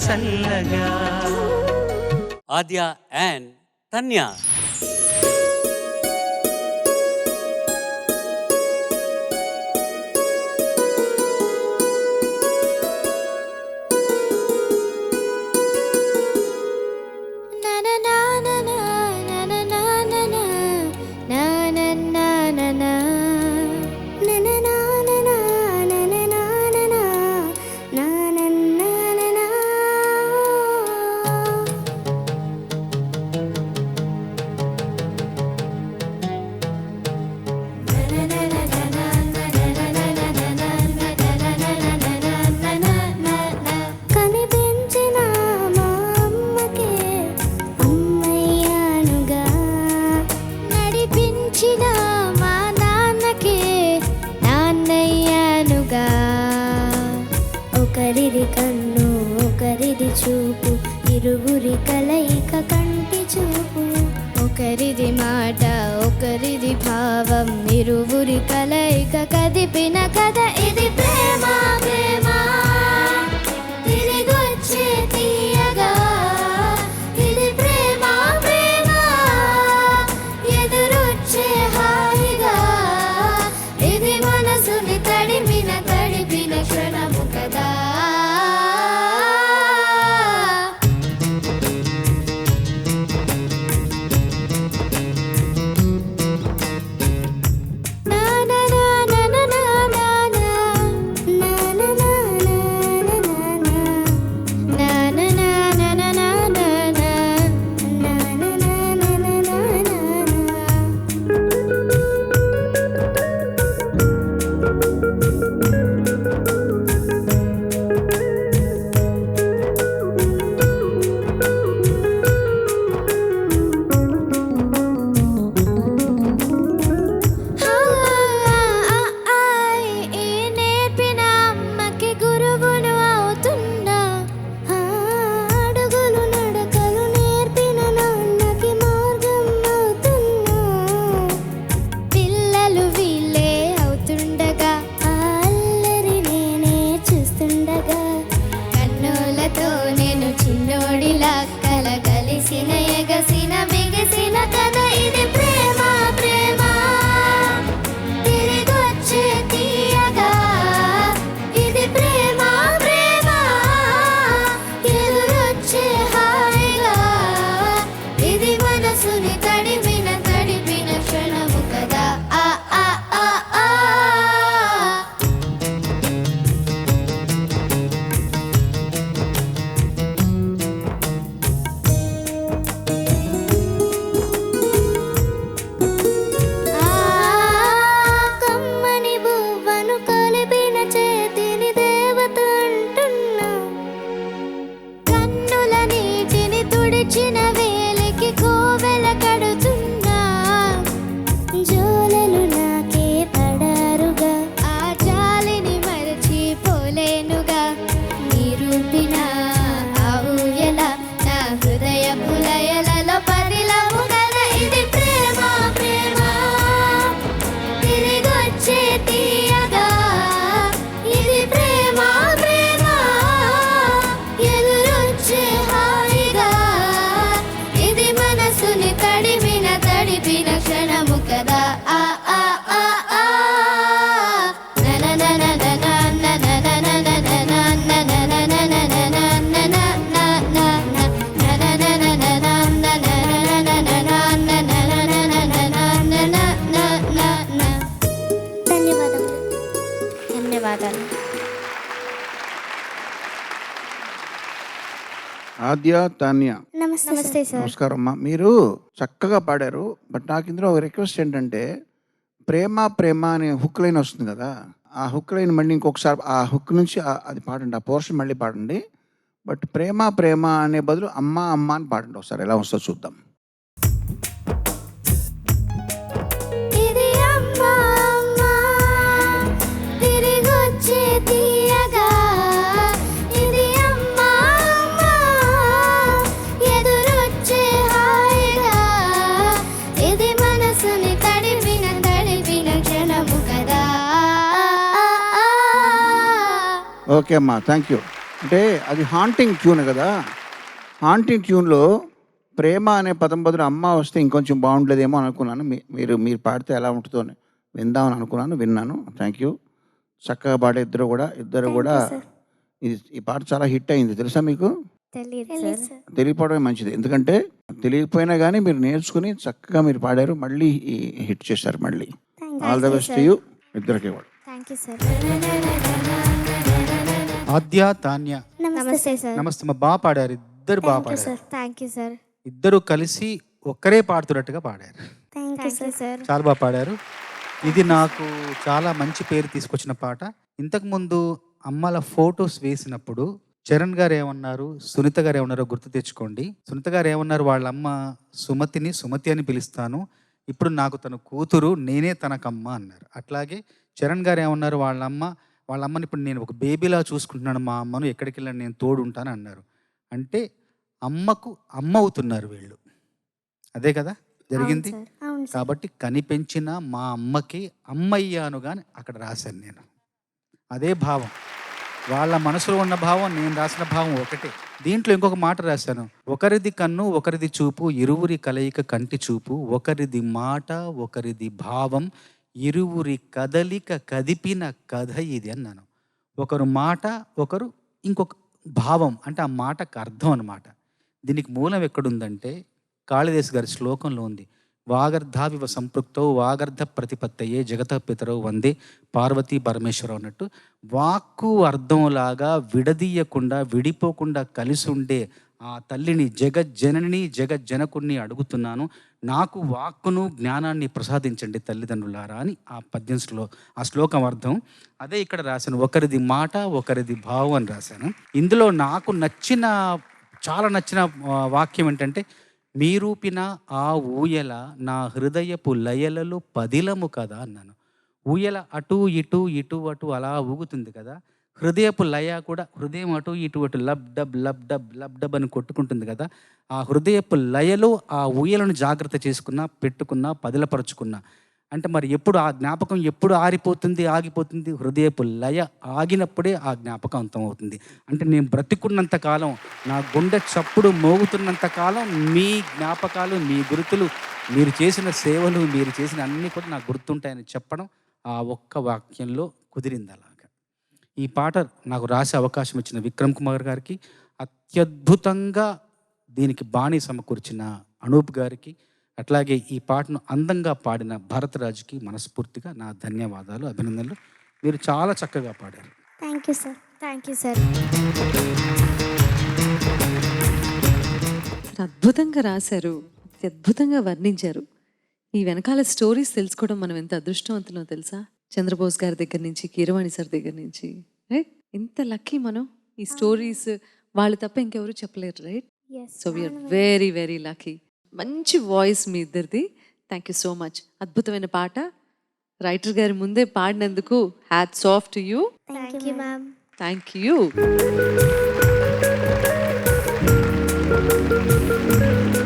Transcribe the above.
చల్లగా. ఆద్య అండ్ తన్య. ఒకరిది కన్ను ఒకరిది చూపు, ఇరువురి కలయిక కంటి చూపు. ఒకరిది మాట ఒకరిది భావం, ఇరువురి కలయిక కదిపిన కథ ఇది ప్రేమ. ప్రేమ తిరిగొచ్చే తీయగా, ఇది ప్రేమ. ప్రేమ ఎదురొచ్చే హాయిగా, ఇది మనసుని తడిపిన క్షణము కదా. ఆద్య, తాన్య, నమస్తే సార్. నమస్కారం అమ్మా. మీరు చక్కగా పాడారు. బట్ నాకు ఇందులో ఒక రిక్వెస్ట్ ఏంటంటే, ప్రేమ ప్రేమ అనే హుక్ లైన్ వస్తుంది కదా, ఆ హుక్ లైన్ మళ్ళీ ఇంకొకసారి ఆ హుక్ నుంచి అది పాడండి, ఆ పోర్షన్ మళ్ళీ పాడండి. బట్ ప్రేమ ప్రేమ అనే బదులు అమ్మ అమ్మ అని పాడండి ఒకసారి, ఎలా వస్తుందో చూద్దాం. ఓకే అమ్మా, థ్యాంక్ యూ. అంటే అది హాంటింగ్ ట్యూన్ కదా. హాంటింగ్ ట్యూన్లో ప్రేమ అనే పదం బదులు అమ్మ వస్తే ఇంకొంచెం బాగుండేదేమో అనుకున్నాను. మీరు పాడితే ఎలా ఉంటుందో అని విందామని అనుకున్నాను, విన్నాను. Thank you. చక్కగా పాడే ఇద్దరు కూడా. ఈ పాట చాలా హిట్ అయింది, తెలుసా మీకు? తెలియదు సార్. తెలియకపోవడమే మంచిది, ఎందుకంటే తెలియకపోయినా కానీ మీరు నేర్చుకుని చక్కగా మీరు పాడారు, మళ్ళీ హిట్ చేశారు. మళ్ళీ all the best to you ఇద్దరికి కూడా. Thank you sir. Adya, Tanya, నమస్తే సార్. నమస్తే. మా బాగా పాడారు, ఇద్దరు బాగా పాడారు. Thank you sir. ఇద్దరు కలిసి ఒక్కరే పాడుతున్నట్టుగా పాడారు. Thank you sir. చాలా బాగా పాడారు. ఇది నాకు చాలా మంచి పేరు తీసుకొచ్చిన పాట. ఇంతకుముందు అమ్మల ఫొటోస్ వేసినప్పుడు చరణ్ గారు ఏమన్నారు, సునీత గారు ఏమన్నారో గుర్తు తెచ్చుకోండి. సునీత గారు ఏమన్నారు, వాళ్ళ అమ్మ సుమతి అని పిలుస్తాను, ఇప్పుడు నాకు తన కూతురు, నేనే తనకమ్మ అన్నారు. అట్లాగే చరణ్ గారు ఏమన్నారు, వాళ్ళ అమ్మని ఇప్పుడు నేను ఒక బేబీలా చూసుకుంటున్నాను, మా అమ్మను ఎక్కడికి వెళ్ళాను నేను తోడు ఉంటాను అన్నారు. అంటే అమ్మకు అమ్మ అవుతున్నారు వీళ్ళు. అదే కదా జరిగింది. కాబట్టి కనిపెంచిన మా అమ్మకి అమ్మయ్యాను కానీ అక్కడ రాశాను నేను. అదే భావం, వాళ్ళ మనసులో ఉన్న భావం, నేను రాసిన భావం ఒకటే. దీంట్లో ఇంకొక మాట రాశాను, ఒకరిది కన్ను ఒకరిది చూపు, ఇరువురి కలయిక కంటి చూపు, ఒకరిది మాట ఒకరిది భావం, ఇరువురి కదలిక కదిపిన కథ ఇది అన్నాను. ఒకరు మాట, ఒకరు ఇంకొక భావం, అంటే ఆ మాటకు అర్థం అన్నమాట. దీనికి మూలం ఎక్కడుందంటే కాళిదాసు గారి శ్లోకంలో ఉంది, వాగర్ధావివ సంపృక్తో వాగర్ధ ప్రతిపత్తయే జగత పితరో వందే పార్వతీ పరమేశ్వరం అన్నట్టు, వాక్కు అర్థంలాగా విడదీయకుండా విడిపోకుండా కలిసి ఉండే ఆ తల్లిని జగజ్జనని జగజ్జనకుణ్ణి అడుగుతున్నాను, నాకు వాక్కును జ్ఞానాన్ని ప్రసాదించండి తల్లిదండ్రులారా అని ఆ శ్లోకం అర్థం. అదే ఇక్కడ రాశాను, ఒకరిది మాట ఒకరిది భావం అని రాశాను. ఇందులో నాకు చాలా నచ్చిన వాక్యం ఏంటంటే, మీరూపిన ఆ ఊయల నా హృదయపు లయలలు పదిలము కదా అన్నాను. ఊయల అటు ఇటు ఇటు అటు అలా ఊగుతుంది కదా, హృదయపు లయ కూడా హృదయం అటు ఇటు అటు lub dub lub dub lub dub అని కొట్టుకుంటుంది కదా. ఆ హృదయపు లయలో ఆ ఊయలను జాగ్రత్త చేసుకున్నా, పెట్టుకున్నా, పదిలపరుచుకున్నా. అంటే మరి ఎప్పుడు ఆ జ్ఞాపకం ఎప్పుడు ఆగిపోతుంది? హృదయపు లయ ఆగినప్పుడే ఆ జ్ఞాపకం అంతమవుతుంది. అంటే నేను బ్రతికున్నంత కాలం, నా గుండె చప్పుడు మోగుతున్నంత కాలం మీ జ్ఞాపకాలు, మీ గుర్తులు, మీరు చేసిన సేవలు, మీరు చేసిన అన్నీ కూడా నాకు గుర్తుంటాయని చెప్పడం ఆ ఒక్క వాక్యంలో కుదిరింది. అలాగా ఈ పాట నాకు రాసే అవకాశం ఇచ్చిన విక్రమ్ కుమార్ గారికి, అత్యద్భుతంగా దీనికి బాణీ సమకూర్చిన అనూప్ గారికి, అట్లాగే ఈ పాటను అందంగా పాడిన భరతరాజుకి మనస్ఫూర్తిగా నా ధన్యవాదాలు, అభినందనలు. మీరు చాలా చక్కగా పాడారు. Thank you sir. Thank you sir. అద్భుతంగా రాశారు, అద్భుతంగా వర్ణించారు. ఈ వెనకాల స్టోరీస్ తెలుసుకోవడం మనం ఎంత అదృష్టవంతులో తెలుసా. చంద్రబోస్ గారి దగ్గర నుంచి, కీరవాణి సార్ దగ్గర నుంచి, రైట్? ఎంత లక్కీ మనం. ఈ స్టోరీస్ వాళ్ళు తప్ప ఇంకెవరు చెప్పలేరు, right? So we are very very lucky. మంచి వాయిస్ మీ ఇద్దరిది. Thank you so much. అద్భుతమైన పాట రైటర్ గారి ముందే పాడినందుకు hats off to you. Thank you ma'am. Thank you.